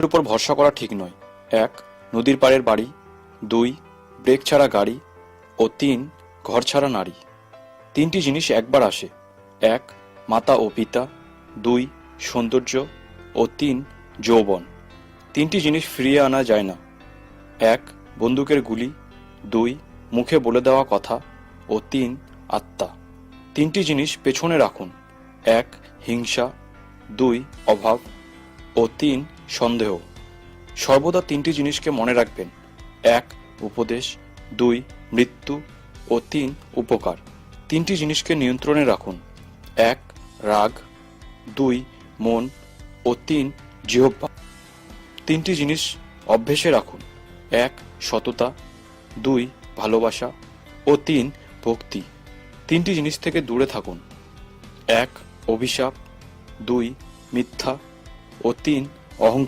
উপর ভরসা করা ঠিক নয়। ১. নদীর পাড়ের বাড়ি। ২. ব্রেক ছাড়া গাড়ি। ও ৩. ঘর ছাড়া নারী। ৩টি জিনিস একবার আসে। ১. মাতা ও পিতা। ২. সৌন্দর্য। ও ৩. যৌবন। ৩টি জিনিস ফিরিয়ে আনা যায় না। ১. বন্দুকের গুলি। ২. মুখে বলে দেওয়া কথা। ও ৩. আত্মা। ৩টি জিনিস পেছনে রাখুন। ১. হিংসা। ২. অভাব। ও ৩. সন্দেহ। সর্বদা ৩টি জিনিসকে মনে রাখবেন। ১. উপদেশ। ২. মৃত্যু। ও ৩. উপকার। ৩টি জিনিসকে নিয়ন্ত্রণে রাখুন। ১. রাগ। ২. মন। ও ৩. জিহ্বা। ৩টি জিনিস অভ্যেসে রাখুন। ১. সততা। ২. ভালোবাসা। ও ৩. ভক্তি। ৩টি জিনিস থেকে দূরে থাকুন। ১. অভিশাপ। ২. মিথ্যা। ও ৩. অহংকার।